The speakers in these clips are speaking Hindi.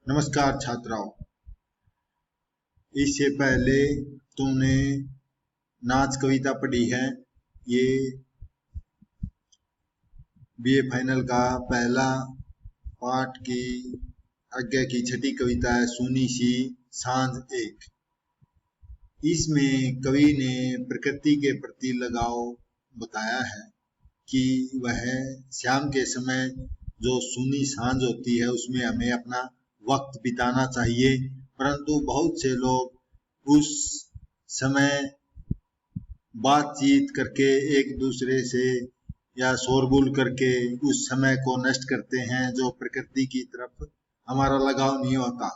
नमस्कार छात्राओं। इससे पहले तुमने नाच कविता पढ़ी है। ये बीए फाइनल का पहला पाठ की आज्ञा की छठी कविता है, सूनी सी सांझ एक। इसमें कवि ने प्रकृति के प्रति लगाव बताया है कि वह शाम के समय जो सूनी सांझ होती है उसमें हमें अपना वक्त बिताना चाहिए, परंतु बहुत से लोग उस समय बातचीत करके एक दूसरे से या शोरगुल करके उस समय को नष्ट करते हैं, जो प्रकृति की तरफ हमारा लगाव नहीं होता।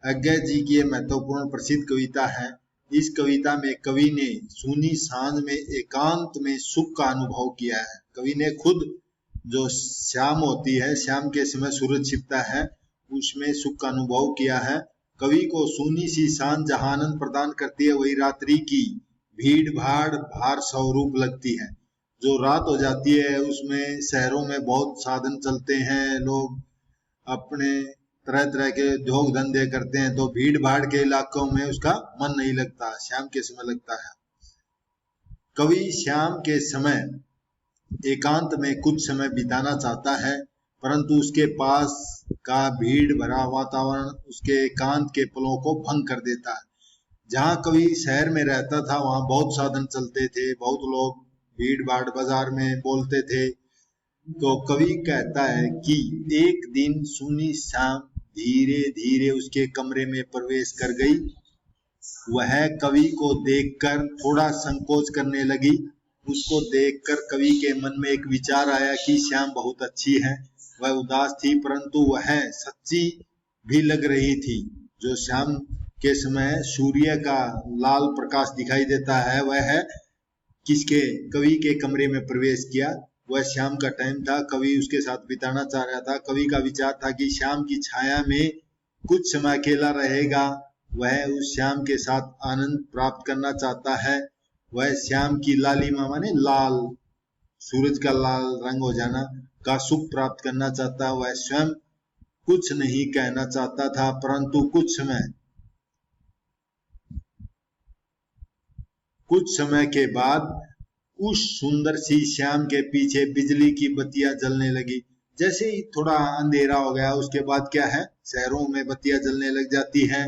अज्ञा जी की महत्वपूर्ण प्रसिद्ध कविता है। इस कविता में कवि ने सूनी सांझ में एकांत में सुख का अनुभव किया है। कवि ने खुद जो शाम होती है, शाम के समय सूरज छिपता है, उसमें सुख का अनुभव किया है। कवि को सूनी सी सांझ जहां आनंद प्रदान करती है, वही रात्रि की भीड़ भाड़ भार स्वरूप लगती है। जो रात हो जाती है उसमें शहरों में बहुत साधन चलते हैं, लोग अपने तरह तरह के उद्योग धंधे करते हैं, तो भीड़ भाड़ के इलाकों में उसका मन नहीं लगता, शाम के समय लगता है। कवि शाम के समय एकांत में कुछ समय बिताना चाहता है, परंतु उसके पास का भीड़ भरा वातावरण उसके एकांत के पलों को भंग कर देता है। जहाँ कवि शहर में रहता था वहाँ बहुत साधन चलते थे, बहुत लोग भीड़ भाड़ बाजार में बोलते थे। तो कवि कहता है कि एक दिन सूनी शाम धीरे धीरे उसके कमरे में प्रवेश कर गई। वह कवि को देखकर थोड़ा संकोच करने लगी। उसको देखकर कवि के मन में एक विचार आया कि श्याम बहुत अच्छी है। वह उदास थी, परंतु वह सच्ची भी लग रही थी। जो शाम के समय सूर्य का लाल प्रकाश दिखाई देता है, वह किसके कवि के कमरे में प्रवेश किया। वह शाम का टाइम था, कवि उसके साथ बिताना चाह रहा था। कवि का विचार था कि शाम की छाया में कुछ समय अकेला रहेगा। वह उस शाम के साथ आनंद प्राप्त करना चाहता है। वह शाम की लालिमा माने लाल, सूरज का लाल रंग हो जाना का सुख प्राप्त करना चाहता है। वह स्वयं कुछ नहीं कहना चाहता था, परंतु कुछ समय के बाद उस सुंदर सी श्याम के पीछे बिजली की बत्तियां जलने लगी। जैसे ही थोड़ा अंधेरा हो गया, उसके बाद क्या है, शहरों में बत्तियां जलने लग जाती हैं,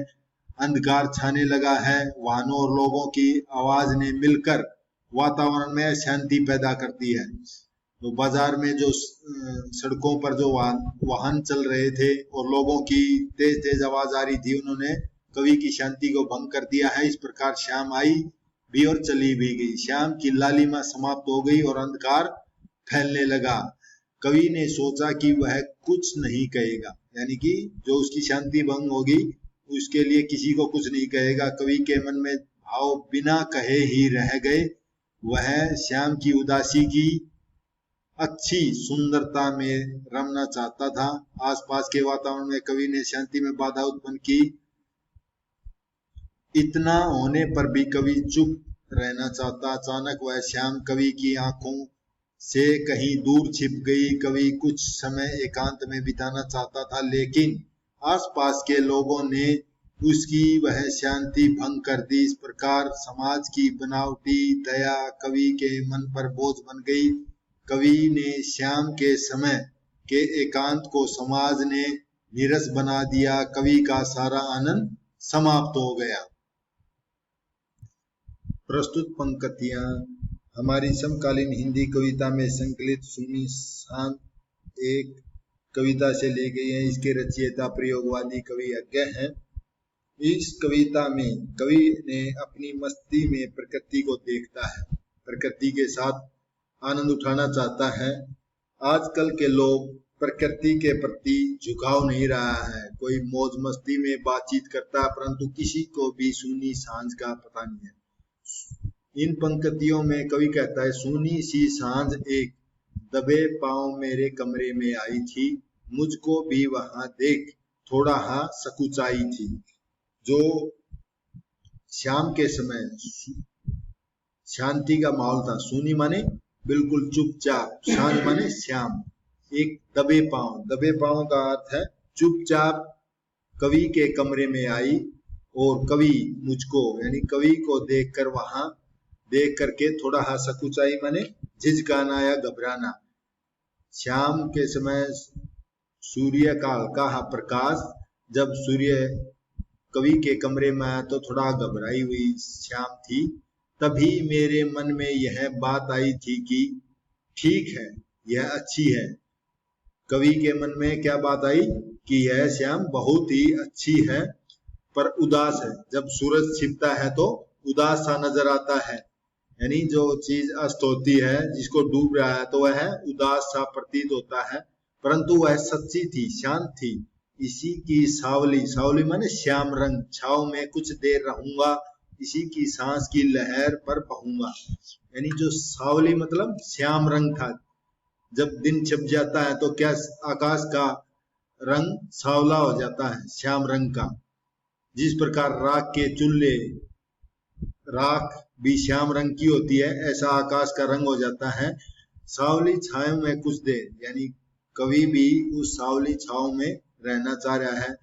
अंधकार छाने लगा है। वाहनों और लोगों की आवाज ने मिलकर वातावरण में शांति पैदा करती है। तो बाजार में जो सड़कों पर जो वाहन चल रहे थे और लोगों की तेज तेज आवाज आ रही थी, उन्होंने कवि की शांति को भंग कर दिया है। इस प्रकार शाम आई भी और चली भी गई। शाम की लालिमा समाप्त हो गई और अंधकार फैलने लगा। कवि ने सोचा कि वह कुछ नहीं कहेगा, यानी कि जो उसकी शांति भंग होगी उसके लिए किसी को कुछ नहीं कहेगा। कवि के मन में भाव बिना कहे ही रह गए। वह श्याम की उदासी की अच्छी सुंदरता में रमना चाहता था। आसपास के वातावरण में कवि ने शांति में बाधा उत्पन्न की। इतना होने पर भी कवि चुप रहना चाहता। अचानक वह श्याम कवि की आंखों से कहीं दूर छिप गई। कवि कुछ समय एकांत में बिताना चाहता था, लेकिन आसपास के लोगों ने उसकी वह शांति भंग कर दी। इस प्रकार समाज की बनावटी दया कवि के मन पर बोझ बन गई। कवि ने श्याम के समय के एकांत को समाज ने नीरस बना दिया। कवि का सारा आनंद समाप्त हो गया। प्रस्तुत पंक्तियां हमारी समकालीन हिंदी कविता में संकलित सूनी सांझ एक कविता से ली गई है। इसके रचयिता प्रयोगवादी कवि अज्ञा हैं। इस कविता में कवि ने अपनी मस्ती में प्रकृति को देखता है, प्रकृति के साथ आनंद उठाना चाहता है। आजकल के लोग प्रकृति के प्रति झुकाव नहीं रहा है। कोई मौज मस्ती में बातचीत करता है, परंतु किसी को भी सूनी सांझ का पता नहीं है। इन पंक्तियों में कवि कहता है, सूनी सी सांझ एक दबे पांव मेरे कमरे में आई थी, मुझको भी वहां देख थोड़ा हा सकुचाई थी। जो शाम के समय शांति का माहौल था। सूनी माने बिल्कुल चुपचाप, सांझ माने श्याम। एक दबे पांव का अर्थ है चुपचाप कवि के कमरे में आई और कवि मुझको यानी कवि को देखकर वहां देख करके थोड़ा सा सकुचाई माने झिझकाना या घबराना। शाम के समय सूर्य का हल्का प्रकाश जब सूर्य कवि के कमरे में आया तो थोड़ा घबराई हुई शाम थी। तभी मेरे मन में यह बात आई थी कि ठीक है, यह अच्छी है। कवि के मन में क्या बात आई कि यह श्याम बहुत ही अच्छी है पर उदास है। जब सूरज छिपता है तो उदास सा नजर आता है, यानी जो चीज अस्त होती है, जिसको डूब रहा है, तो वह उदास सा प्रतीत होता है, परंतु वह सच्ची थी, शांत थी। इसी की सावली, सावली माने श्याम रंग, छाव में कुछ देर रहूंगा, इसी की सांस की लहर पर बहूंगा। यानी जो सावली मतलब श्याम रंग था। जब दिन छिप जाता है तो क्या आकाश का रंग सावला हो जाता है, श्याम रंग का। जिस प्रकार राख के चूल्हे, राख भी श्याम रंग की होती है, ऐसा आकाश का रंग हो जाता है। सावली छाव में कुछ देर, यानी कवि भी उस सावली छाव में रहना चाह रहा है।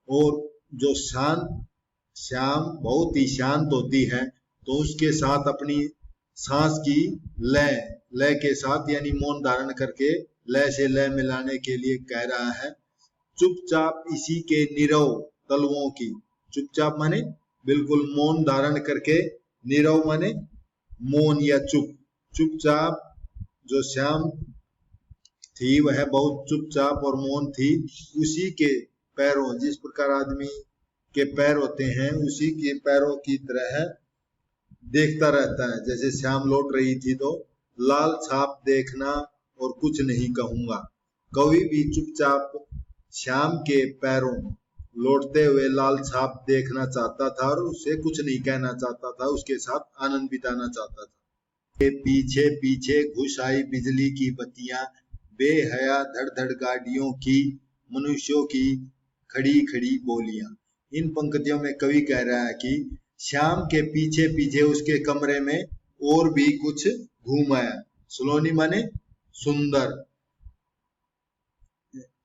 और जो शांत श्याम बहुत ही शांत होती है, तो उसके साथ अपनी सांस की लय, लय के साथ यानी मौन धारण करके लय से लय मिलाने के लिए कह रहा है। चुपचाप इसी के नीरव तलवों की, चुपचाप माने बिल्कुल मौन धारण करके, नीरव माने मौन या चुप। चुपचाप जो श्याम थी वह बहुत चुपचाप और मौन थी। उसी के पैरों, जिस प्रकार आदमी के पैर होते हैं, उसी के पैरों की तरह देखता रहता है। जैसे श्याम लौट रही थी तो लाल छाप देखना और कुछ नहीं कहूंगा। कवि भी चुपचाप श्याम के पैरों लौटते हुए लाल छाप देखना चाहता था और उसे कुछ नहीं कहना चाहता था, उसके साथ आनंद बिताना चाहता था। के पीछे पीछे घुस आई बिजली की बत्तियां, बेहया धड़ धड़ गाड़ियों की, मनुष्यों की खड़ी खड़ी बोलियां। इन पंक्तियों में कवि कह रहा है कि श्याम के पीछे पीछे उसके कमरे में और भी कुछ घूम आया। सलोनी माने सुंदर।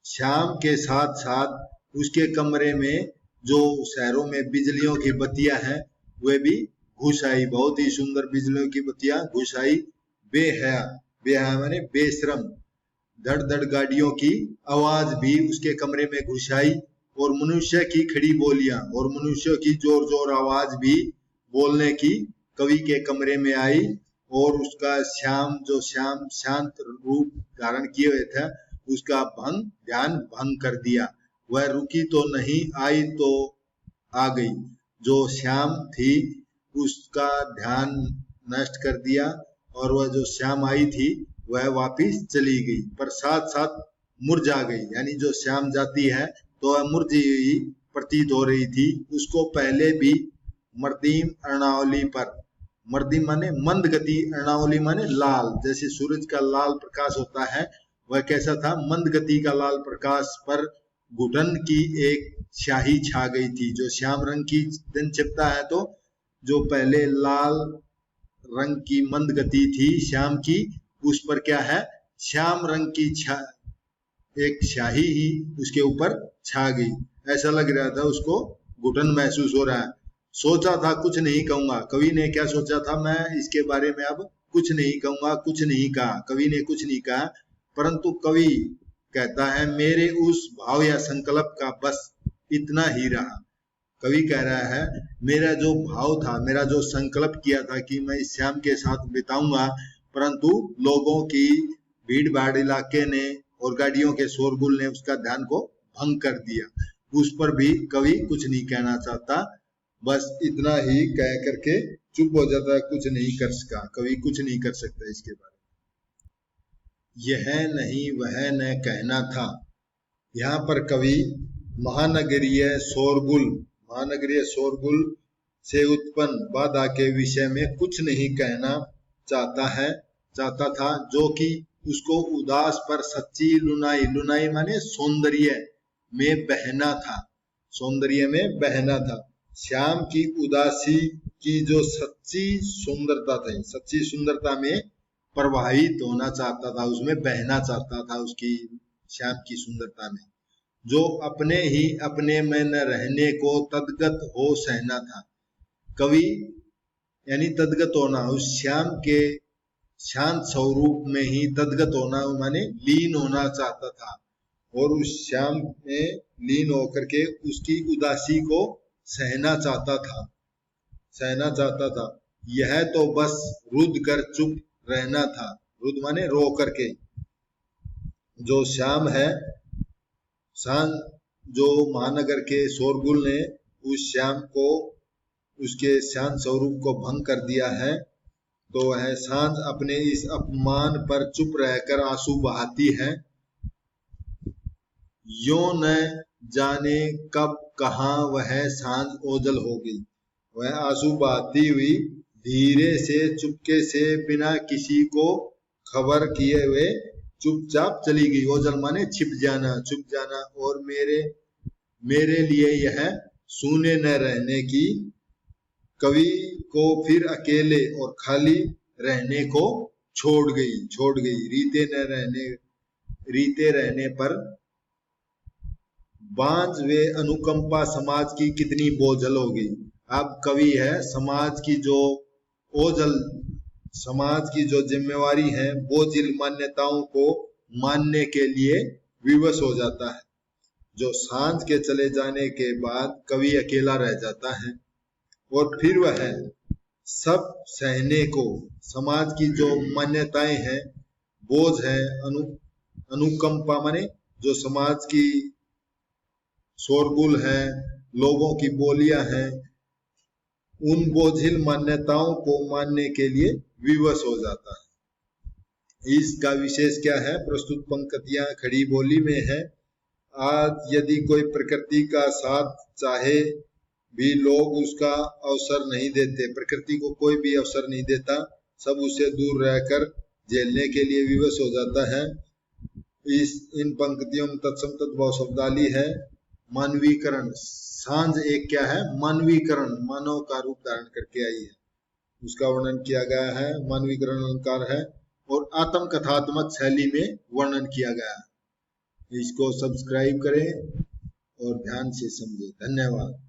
श्याम के साथ साथ उसके कमरे में जो शहरों में बिजलियों की बत्तियां हैं, वे भी घुस आई। बहुत ही सुंदर बिजलियों की बत्तियां घुस आई। बेहया, बेहया माने बेशरम। धड़ धड़ गाड़ियों की आवाज भी उसके कमरे में घुस आई और मनुष्य की खड़ी बोलियां, और मनुष्य की जोर जोर आवाज भी बोलने की कवि के कमरे में आई। और उसका श्याम, जो श्याम शांत रूप धारण किए हुए थे, उसका ध्यान भंग कर दिया। वह रुकी तो नहीं, आई तो आ गई। जो श्याम थी उसका ध्यान नष्ट कर दिया और वह जो श्याम आई थी वह वापिस चली गई, पर साथ साथ मुरझा गई। यानी जो श्याम जाती है तो वह मुरझी हुई प्रतीत हो रही थी। उसको पहले भी मर्दीम अर्णावली पर, मर्दीम माने मंद गति, अर्णावली माने लाल, जैसे सूरज का लाल प्रकाश होता है, वह कैसा था, मंद गति का लाल प्रकाश पर घुटन की एक स्याही छा गई थी। जो श्याम रंग की दिन छिपता है तो जो पहले लाल रंग की मंद गति थी श्याम की, उस पर क्या है, श्याम रंग की एक स्याही ही उसके ऊपर छा गई। ऐसा लग रहा था उसको, घुटन महसूस हो रहा है। सोचा था कुछ नहीं कहूंगा। कवि ने क्या सोचा था, मैं इसके बारे में अब कुछ नहीं कहूंगा, कुछ नहीं कहा। कवि ने कुछ नहीं कहा, परंतु कवि कहता है मेरे उस भाव या संकल्प का बस इतना ही रहा। कवि कह रहा है मेरा जो भाव था, मेरा जो संकल्प किया था कि मैं इस श्याम के साथ बिताऊंगा, परंतु लोगों की भीड़ भाड़ इलाके ने और गाड़ियों के शोरगुल ने उसका ध्यान को भंग कर दिया। उस पर भी कवि कुछ नहीं कहना चाहता, बस इतना ही कह करके चुप हो जाता है, कुछ नहीं कर सका। कवि कुछ नहीं कर सकता इसके बारे में। यह नहीं वह न कहना था। यहाँ पर कवि महानगरीय शोरगुल से उत्पन्न बाधा के विषय में कुछ नहीं कहना चाहता था, जो कि उसको उदास पर सच्ची लुनाई, लुनाई माने सौंदर्य में बहना था, सौंदर्य में बहना था। श्याम की उदासी की जो सच्ची सुंदरता थी, सच्ची सुंदरता में प्रवाहित होना चाहता था, उसमें बहना चाहता था, उसकी श्याम की सुंदरता में। जो अपने ही अपने में न रहने को तद्गत हो सहना था। कवि यानी तद्गत होना, उस श्याम के शांत स्वरूप में ही तद्गत होना माने लीन होना चाहता था, और उस श्याम में लीन होकर के उसकी उदासी को सहना चाहता था। यह तो बस रुद कर चुप रहना था। रुद माने रो करके। जो श्याम है, जो महानगर के शोरगुल ने उस श्याम को उसके शांत स्वरूप को भंग कर दिया है, तो वह सांझ अपने इस अपमान पर चुप रहकर आंसू बहाती है। यों न जाने कब कहाँ वह सांझ ओझल हो गई। वह आंसू बहाती हुई धीरे से चुपके से बिना किसी को खबर किए हुए चुपचाप चली गई। ओझल माने छिप जाना, छुप जाना। और मेरे लिए यह सूने न रहने की, कवि को फिर अकेले और खाली रहने को छोड़ गई। रीते रहने पर बांझ वे अनुकंपा समाज की कितनी बोझल होगी। अब कवि है समाज की जो जिम्मेवारी है, बोझिल मान्यताओं को मानने के लिए विवश हो जाता है। जो सांझ के चले जाने के बाद कवि अकेला रह जाता है, और फिर वह सब सहने को, समाज की जो मान्यताएं हैं, बोझ है, अनुकंपा माने जो समाज की शोरगुल है, लोगों की बोलियां हैं, उन बोझिल मान्यताओं को मानने के लिए विवश हो जाता है। इसका विशेष क्या है? प्रस्तुत पंक्तियां खड़ी बोली में है। आज यदि कोई प्रकृति का साथ चाहे भी लोग उसका अवसर नहीं देते, प्रकृति को कोई भी अवसर नहीं देता, सब उसे दूर रहकर झेलने के लिए विवश हो जाता है। इन पंक्तियों में तत्सम तद्भव शब्दावली है। मानवीकरण, सांझ एक क्या है? मानवीकरण, मानव का रूप धारण करके आई है, उसका वर्णन किया गया है। मानवीकरण अलंकार है और आत्मकथात्मक शैली में वर्णन किया गया है। इसको सब्सक्राइब करें और ध्यान से समझें। धन्यवाद।